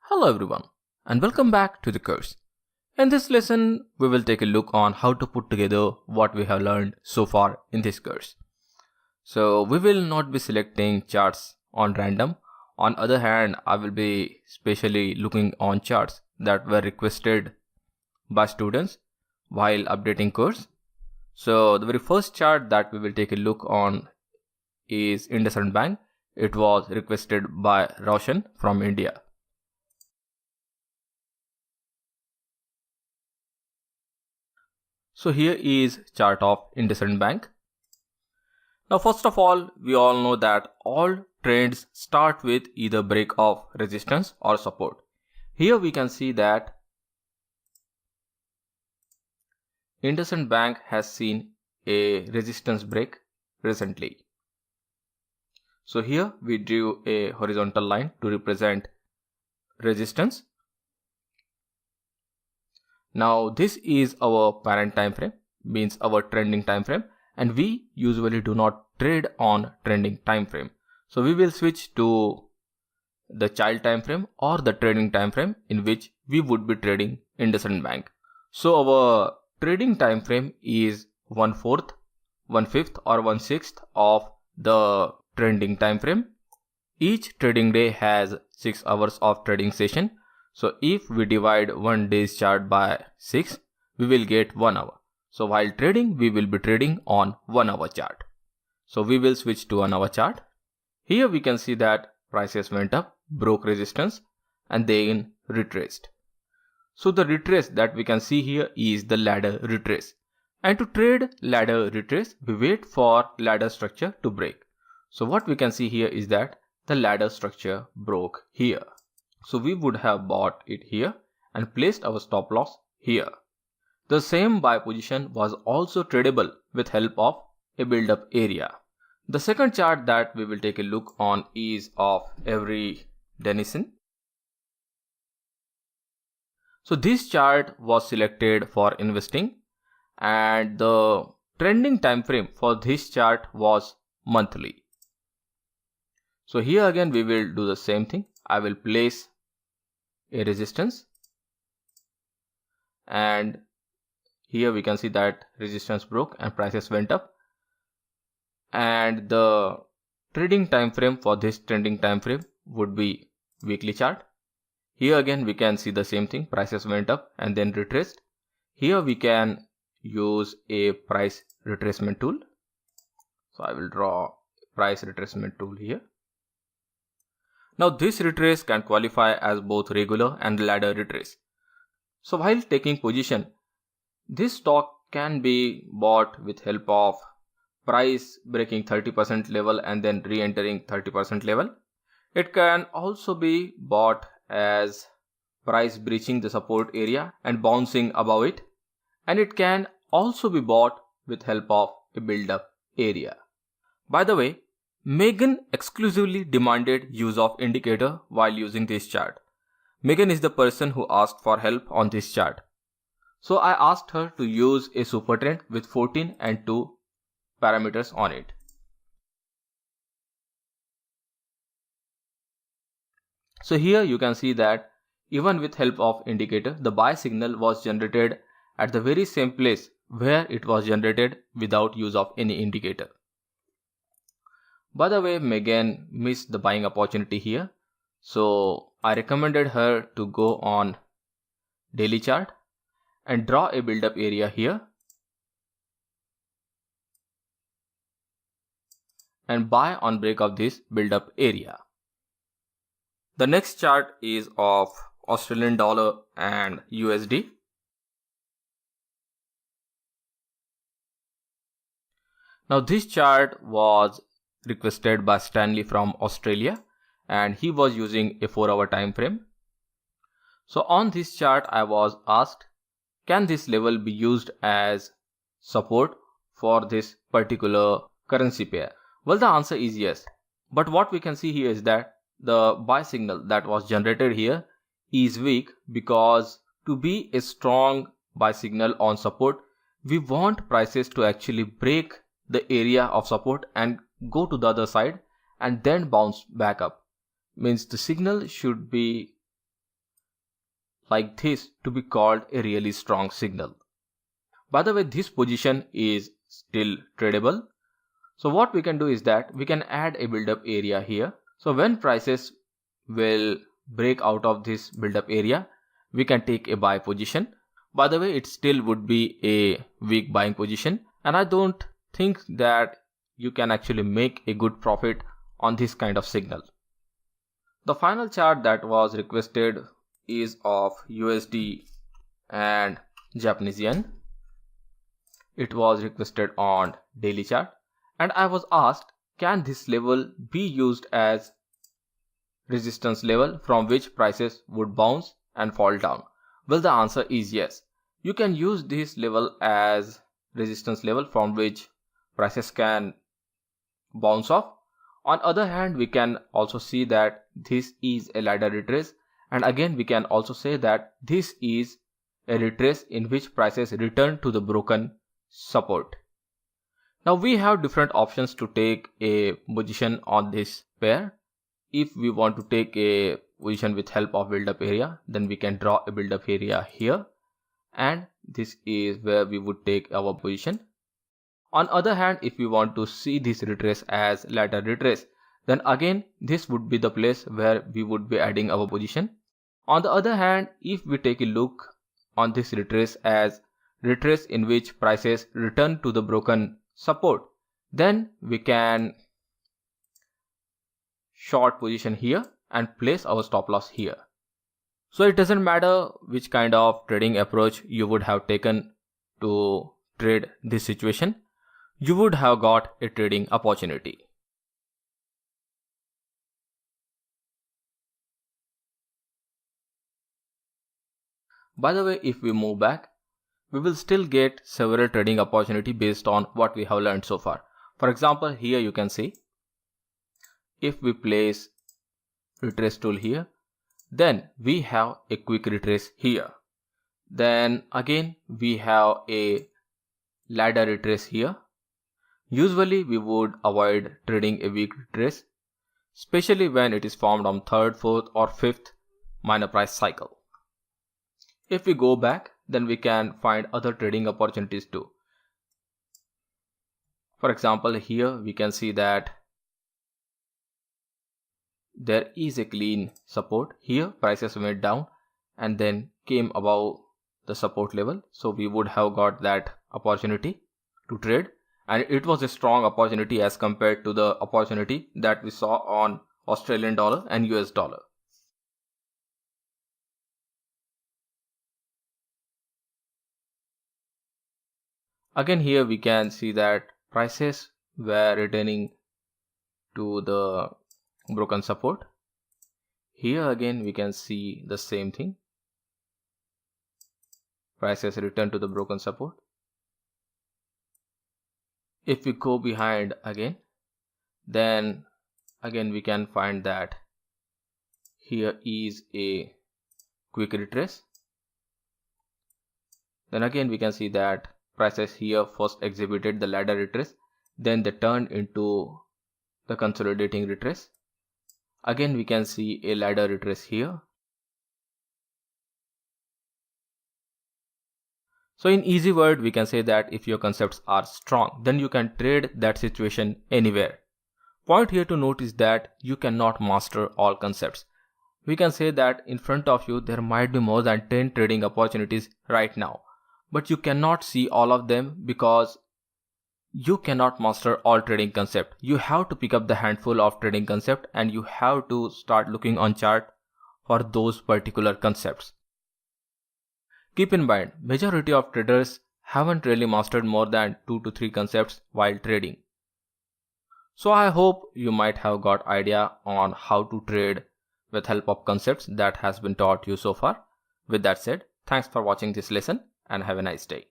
Hello everyone and welcome back to the course. In this lesson, we will take a look on how to put together what we have learned so far in this course. So we will not be selecting charts on random. On other hand, I will be specially looking on charts that were requested by students while updating course. So the very first chart that we will take a look on is IndusInd Bank. It was requested by Roshan from India. So here is chart of IndusInd Bank. Now first of all, we all know that all trends start with either break of resistance or support. Here we can see that IndusInd Bank has seen a resistance break recently. So here we drew a horizontal line to represent resistance. Now this is our parent time frame, means our trending time frame, and we usually do not trade on trending time frame. So we will switch to the child time frame or the trading time frame in which we would be trading IndusInd Bank. So our trading time frame is 1/4, 1/5 or 1/6 of the trending time frame. Each trading day has 6 hours of trading session. So if we divide one day's chart by 6, we will get 1 hour. So while trading, we will be trading on 1 hour chart. So we will switch to 1 hour chart. Here we can see that prices went up, broke resistance and then retraced. So the retrace that we can see here is the ladder retrace. And to trade ladder retrace, we wait for ladder structure to break. So what we can see here is that the ladder structure broke here. So we would have bought it here and placed our stop loss here. The same buy position was also tradable with help of a build-up area. The second chart that we will take a look on is of Avery Dennison. So this chart was selected for investing and the trending time frame for this chart was monthly. So here again we will do the same thing. I will place a resistance and here we can see that resistance broke and prices went up, and the trading time frame for this trending time frame would be weekly chart. Here again we can see the same thing, prices went up and then retraced. Here we can use a price retracement tool. So I will draw price retracement tool here. Now this retrace can qualify as both regular and ladder retrace. So while taking position, this stock can be bought with help of price breaking 30% level and then re-entering 30% level. It can also be bought as price breaching the support area and bouncing above it. And it can also be bought with help of a build-up area. By the way, Megan exclusively demanded use of indicator while using this chart. Megan is the person who asked for help on this chart. So I asked her to use a super trend with 14 and 2 parameters on it. So here you can see that even with help of indicator, the buy signal was generated at the very same place where it was generated without use of any indicator. By the way, Megan missed the buying opportunity here. So I recommended her to go on daily chart and draw a build-up area here and buy on break of this build-up area. The next chart is of Australian dollar and USD. Now this chart was requested by Stanley from Australia and he was using a 4-hour time frame. So on this chart I was asked, can this level be used as support for this particular currency pair? Well, the answer is yes. But what we can see here is that the buy signal that was generated here is weak, because to be a strong buy signal on support, we want prices to actually break the area of support and go to the other side and then bounce back up. Means the signal should be like this to be called a really strong signal. By the way, this position is still tradable. So what we can do is that we can add a build-up area here. So when prices will break out of this build-up area, we can take a buy position. By the way, it still would be a weak buying position, and I don't think that you can actually make a good profit on this kind of signal. The final chart that was requested is of USD and Japanese yen. It was requested on daily chart, and I was asked, can this level be used as resistance level from which prices would bounce and fall down? Well, the answer is yes. You can use this level as resistance level from which prices can bounce off. On other hand, we can also see that this is a ladder retrace, and again we can also say that this is a retrace in which prices return to the broken support. Now we have different options to take a position on this pair. If we want to take a position with help of build-up area, then we can draw a build-up area here, and this is where we would take our position. On other hand, if we want to see this retrace as ladder retrace, then again this would be the place where we would be adding our position. On the other hand, if we take a look on this retrace as retrace in which prices return to the broken support, then we can short position here and place our stop loss here. So it doesn't matter which kind of trading approach you would have taken to trade this situation, you would have got a trading opportunity. By the way, if we move back, we will still get several trading opportunity based on what we have learned so far. For example, here you can see, if we place retrace tool here, then we have a quick retrace here. Then again we have a ladder retrace here. Usually we would avoid trading a weak retrace, especially when it is formed on 3rd, 4th or 5th minor price cycle. If we go back, then we can find other trading opportunities too. For example, here we can see that there is a clean support. Here prices went down and then came above the support level, so we would have got that opportunity to trade, and it was a strong opportunity as compared to the opportunity that we saw on Australian dollar and US dollar. Again, here we can see that prices were returning to the broken support. Here again we can see the same thing. Prices return to the broken support. If we go behind again, then again we can find that here is a quick retrace. Then again we can see that prices here first exhibited the ladder retrace, then they turned into the consolidating retrace. Again we can see a ladder retrace here. So in easy word, we can say that if your concepts are strong, then you can trade that situation anywhere. Point here to note is that you cannot master all concepts. We can say that in front of you there might be more than 10 trading opportunities right now, but you cannot see all of them because you cannot master all trading concept. You have to pick up the handful of trading concept and you have to start looking on chart for those particular concepts. Keep in mind, majority of traders haven't really mastered more than 2 to 3 concepts while trading. So I hope you might have got idea on how to trade with help of concepts that has been taught you so far. With that said, thanks for watching this lesson and have a nice day.